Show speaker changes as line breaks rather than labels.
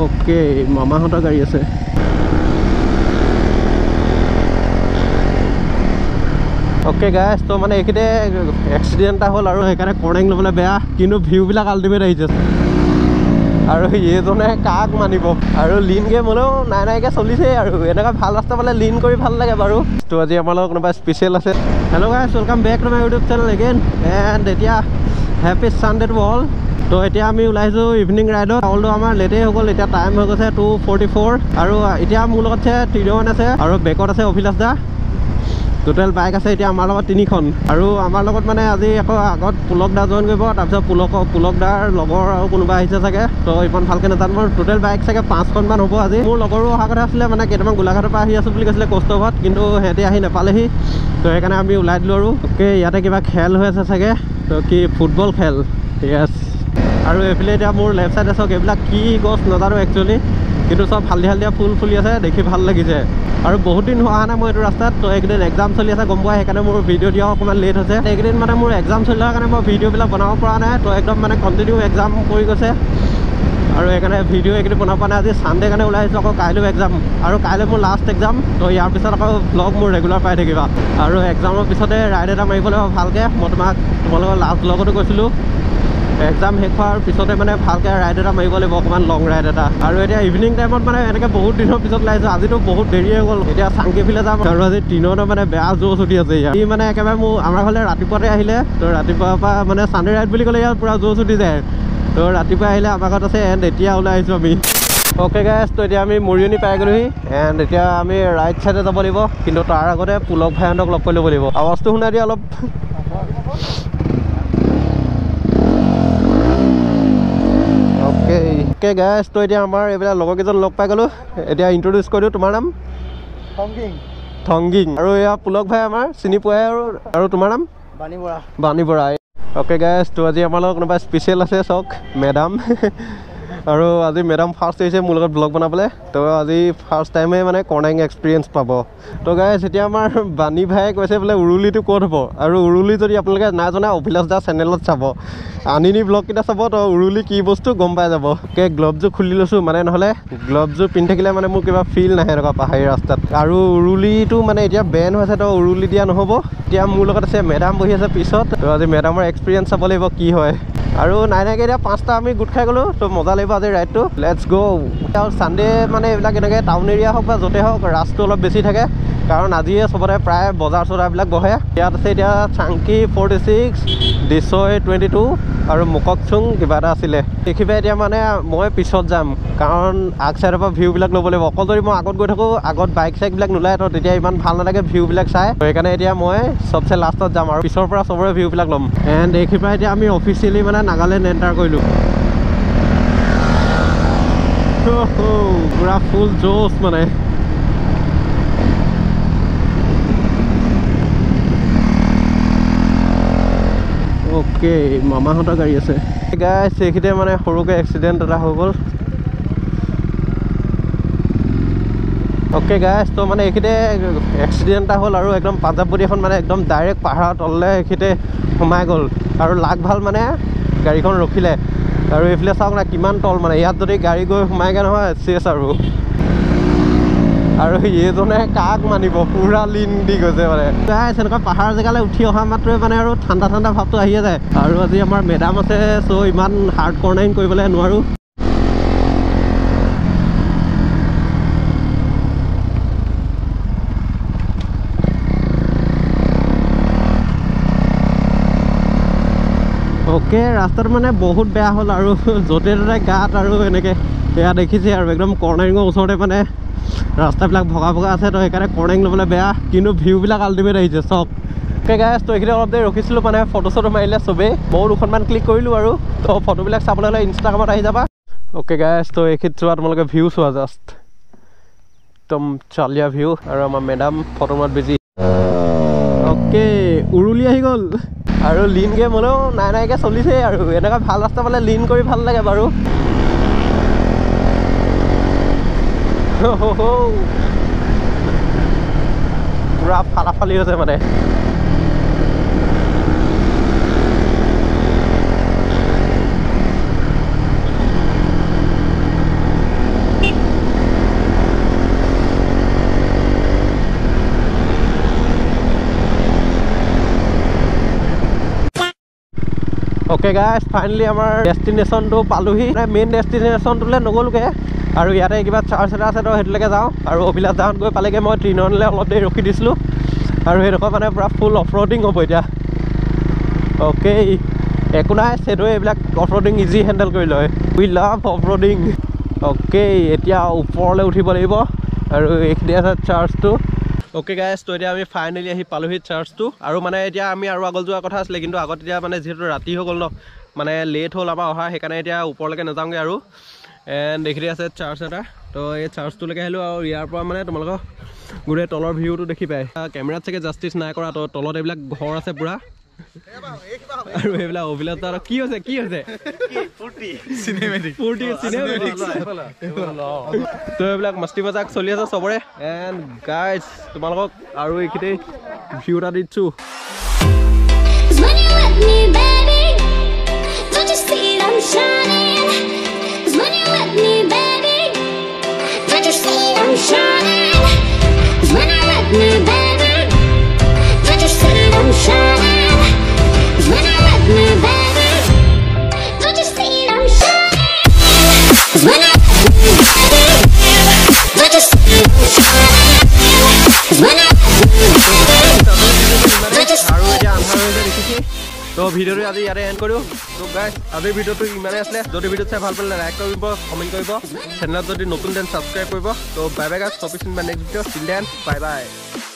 okay মামাহঁতৰ গাড়ী আছে ওকে গাইছ তো মানে এইখিনিতে এক্সিডেণ্ট এটা হ'ল আৰু সেইকাৰণে কৰ্ণিং ল'বলৈ বেয়া কিন্তু ভিউবিলাক আল্টিমেট আহিছে আৰু এইজনে কাক মানিব আৰু লিন গেম হ'লেও নাইকৈ চলিছে আৰু এনেকুৱা ভাল ৰাস্তা পালে লিন কৰি ভাল লাগে বাৰু তো আজি আমাৰ লগত কোনোবা স্পেচিয়েল আছে hello' guys welcome back to my YouTube channel again and এতিয়া হেপী ছানডে টু অল তো এতিয়া আমি ওলাইছোঁ ইভিনিং ৰাইডত অলটো আমাৰ লেটেই হৈ গ'ল এতিয়া টাইম হৈ গৈছে 2:44 আৰু এতিয়া মোৰ লগত আছে ত্ৰিদমান আছে আৰু বেকত আছে অভিলাষ দা টোটেল বাইক আছে এতিয়া আমাৰ লগত 3খন আৰু আমাৰ লগত মানে আজি আকৌ আগত পুলক দা জইন কৰিব তাৰপিছত পুলক দাৰ লগৰ আৰু কোনোবা আহিছে চাগে তো ইমান ভালকৈ নাজানো মোৰ টোটেল বাইক চাগে 5খনমান হ'ব আজি মোৰ লগৰো অহা কথা আছিলে মানে কেইটামান গোলাঘাটৰ পৰা আহি আছোঁ বুলি কৈছিলে কষ্টঘাট কিন্তু সিহঁতে আহি নাপালেহি তো সেইকাৰণে আমি ওলাই দিলোঁ আৰু অ'কে ইয়াতে কিবা খেল হৈ আছে চাগে তো কি ফুটবল খেল য়েছ আৰু এইফালে এতিয়া মোৰ লেফ্ট ছাইডে চাওক এইবিলাক কি গছ নাজানো একচুৱেলি কিন্তু চব হালধীয়া ফুল ফুলি আছে দেখি ভাল লাগিছে আৰু বহুত দিন হোৱা নাই মই এইটো ৰাস্তাত তো এইকেইদিন এক্সাম চলি আছে গম পোৱা সেইকাৰণে মোৰ ভিডিঅ' দিয়া অকণমান লেট হৈছে এইকেইদিন মানে মোৰ এক্সাম চলি থকাৰ কাৰণে মই ভিডিঅ'বিলাক বনাব পৰা নাই তো একদম মানে কণ্টিনিউ এক্সাম কৰি গৈছে আৰু সেইকাৰণে ভিডিঅ' এইকেইদিন বনাব পৰা নাই আজি ছানডে কাৰণে ওলাই আহিছোঁ আকৌ কাইলৈ এক্সাম আৰু কাইলৈ মোৰ লাষ্ট এক্সাম তো ইয়াৰ পিছত আকৌ ব্লগ মোৰ ৰেগুলাৰ পাই থাকিবা আৰু এক্সামৰ পিছতে ৰাইড এটা মাৰিব লাগিব ভালকৈ মই তোমালোকৰ লাষ্ট ব্লগতো কৈছিলোঁ এক্সাম শেষ হোৱাৰ পিছতে মানে ভালকৈ ৰাইড এটা মাৰিব লাগিব অকণমান লং ৰাইড এটা আৰু এতিয়া ইভিনিং টাইমত মানে এনেকৈ বহুত দিনৰ পিছত ওলাইছোঁ আজিতো বহুত দেৰি হৈ গ'ল এতিয়া চাংকিফিলে যাম আৰু আজি দিনতো মানে বেয়া জোচ উঠি আছে ইয়াত ই মানে একেবাৰে মোৰ আমাৰ ফালে ৰাতিপুৱাতে আহিলে তো ৰাতিপুৱাৰ পৰা মানে ছানডে ৰাইড বুলি ক'লে ইয়াত পূৰা জোচ উঠি যায় তো ৰাতিপুৱা আহিলে আমাৰ ঘৰত আছে এণ্ড এতিয়া ওলাই আহিছোঁ আমি অ'কে গাইছ তো এতিয়া আমি মৰিয়নি পাই গ'লোহি এণ্ড এতিয়া আমি ৰাইট ছাইডে যাব লাগিব কিন্তু তাৰ আগতে পুলক ভাইহঁতক লগ কৰি ল'ব লাগিব আৱাজটো শুনাই দিয়া অলপ অ'কে গাইছ তো এতিয়া আমাৰ এইবিলাক লগৰ কেইজন লগ পাই গ'লোঁ এতিয়া ইণ্ট্ৰডিউচ কৰি দিওঁ তোমাৰ নাম থংগিং আৰু এয়া পুলক ভাই আমাৰ চিনি পোৱাই আৰু তোমাৰ নাম বাণী বৰা অ'কে গাইছ তো আজি আমাৰ লগত কোনোবা স্পেচিয়েল আছে চাওক মেডাম আৰু আজি মেডাম ফাৰ্ষ্ট আহিছে মোৰ লগত ব্লগ বনাবলৈ তো আজি ফাৰ্ষ্ট টাইমে মানে কৰ্ণিং এক্সপিৰিয়েঞ্চ পাব তো গাইছ এতিয়া আমাৰ বাণী ভাই কৈছে বোলে উৰুলিটো ক'ত হ'ব আৰু উৰুলি যদি আপোনালোকে নাজানে অভিলাষ দা চেনেলত চাব আনিনি ব্লগকেইটা চাব তো উৰুলি কি বস্তু গম পাই যাব অ'কে গ্লভযোৰ খুলি লৈছোঁ মানে নহ'লে গ্লভযোৰ পিন্ধি থাকিলে মানে মোৰ কিবা ফিল নাহে এনেকুৱা পাহাৰী ৰাস্তাত আৰু উৰুলিটো মানে এতিয়া বেন হৈছে তো উৰুলি দিয়া নহ'ব এতিয়া মোৰ লগত আছে মেডাম বহি আছে পিছত তো আজি মেডামৰ এক্সপিৰিয়েঞ্চ চাব লাগিব কি হয় আৰু নাইনাকৈ এতিয়া 5টা আমি গোট খাই গ'লোঁ তো মজা লাগিব আজি ৰাইডটো লেটছ গ' আৰু ছানডে মানে এইবিলাক এনেকৈ টাউন এৰিয়া হওক বা য'তে হওক ৰাছটো অলপ বেছি থাকে কাৰণ আজিয়ে চবতে প্ৰায় বজাৰ চজাৰবিলাক বহে ইয়াত আছে এতিয়া চাংকি 46 ডিচৈ 22 আৰু মুককচুং কিবা এটা আছিলে দেখিবা এতিয়া মানে মই পিছত যাম কাৰণ আগ চাইডৰ পৰা ভিউবিলাক ল'ব লাগিব অকল যদি মই আগত গৈ থাকোঁ আগত বাইক চাইকবিলাক নোলায় তো তেতিয়া ইমান ভাল নালাগে ভিউবিলাক চাই সেইকাৰণে এতিয়া মই চবচে লাষ্টত যাম আৰু পিছৰ পৰা চবৰে ভিউবিলাক ল'ম এণ্ড দেখিবা এতিয়া আমি অফিচিয়েলি মানে নাগালেণ্ড এণ্টাৰ কৰিলোঁ পুৰা ফুল জোচ মানে অ'কে মামাহঁতৰ গাড়ী আছে গাইছ এইখিনিতে মানে সৰুকৈ এক্সিডেণ্ট এটা হৈ গ'ল অ'কে গাইছ তো মানে এইখিনিতে এক্সিডেণ্ট এটা হ'ল আৰু একদম পাঞ্জাৱ বডি এখন মানে একদম ডাইৰেক্ট পাহাৰৰ তললৈ এইখিনিতে সোমাই গ'ল আৰু লাগ ভাল মানে গাড়ীখন ৰখিলে আৰু এইফালে চাওক না কিমান তল মানে ইয়াত যদি গাড়ী গৈ সোমাইগৈ নহয় চেছ আৰু এইজনে কাক মানিব পুৰা লিন দি গৈছে মানে এনেকুৱা পাহাৰ জেগালৈ উঠি অহা মাত্ৰই মানে আৰু ঠাণ্ডা ভাৱটো আহিয়ে যায় আৰু আজি আমাৰ মেডাম আছে চ' ইমান হাৰ্ড কৰ্ণাৰিং কৰিবলৈ নোৱাৰোঁ অ'কে ৰাস্তাটো মানে বহুত বেয়া হ'ল আৰু য'তে ত'তে গাঁত আৰু এনেকৈ এয়া দেখিছে আৰু একদম কৰ্ণাৰিঙৰ ওচৰতে মানে ৰাস্তাবিলাক ভগা আছে তো সেইকাৰণে কৰ্ণিং ল'বলৈ বেয়া কিন্তু ভিউবিলাক আল্টিমেট আহিছে চব অ'কে গাইছ তো এইখিনি অলপ দেৰি ৰখিছিলোঁ মানে ফটো চটো মাৰিলে চবেই ময়ো 2খনমান ক্লিক কৰিলোঁ আৰু তো ফটোবিলাক চাবলৈ হ'লে ইনষ্টাগ্ৰামত আহি যাবা অ'কে গাইছ তো এইখিনিত চোৱা তোমালোকে ভিউ চোৱা জাষ্ট একদম চালিয়া ভিউ আৰু আমাৰ মেডাম ফটো মাত বিজি অ'কে উৰুলি আহি গ'ল আৰু লিন গেম হ'লেও নাইকৈ চলিছে আৰু এনেকুৱা ভাল ৰাস্তা পালে লিন কৰি ভাল লাগে বাৰু পুৰা ফালাফালি হৈছে মানে ओके गाइस फाइनली आमार डेस्टिनेशन तो पालोही मेन डेस्टिनेशन तुले नगलगे और इते किबा चार्ज एटा আছে तो हेतुलके जाओ और अभिलाष दाहन गई पालेगे मैं ट्रेनले अलप देरी रखी दिसलु और हेदखर माने पूरा फुल अफरोडिंग हो इतना ओके एक ना सेटो এইবিলাক অফৰোডিং ইজি হ্যান্ডেল কৰি লয় উই লাভ অফৰোডিং ओके এতিয়া ওপৰলে উঠিব লাগিব আৰু এইখিনি আছে চাৰ্জটো ओके गाइस तो এতিয়া আমি ফাইনালি আহি পালোহি চাৰ্জটো আৰু মানে এতিয়া আমি আৰু আগল যোৱা কথা আছিল কিন্তু আগত এতিয়া মানে যেহেতু ৰাতি হৈ গল ন মানে লেট হ'ল আমাৰ অহা সেইকাৰণে এতিয়া ওপৰলৈকে নাযাওঁগে আৰু এণ্ড দেখি আছে চাৰ্জ এটা তো এই চাৰ্জটোলৈকে আহিলোঁ আৰু ইয়াৰ পৰা মানে তোমালোকক গোটেই তলৰ ভিউটো দেখি পায় কেমেৰাত চাগে জাষ্টিছ নাই কৰা তো তলত এইবিলাক ঘৰ আছে পুৰা আৰু এইবিলাক অভিলাষ তাৰ কি হৈছে ফূৰ্তি চিনেমেটিক তো এইবিলাক মস্তি মজাক চলি আছে চবৰে এণ্ড গাইজ তোমালোকক আৰু এইখিনি ভিউ এটা দিছো तो भिडिओ आज इते एंड करूँ तो गाइस आज भिडिओ इमाने आसले जो भिडिओ चाই ভাল পালে लाइक करिब कमेंट करिब चैनल যদি নতুন দেন সাবস্ক্রাইব करिब तो bye bye guys topic in my next video till then bye bye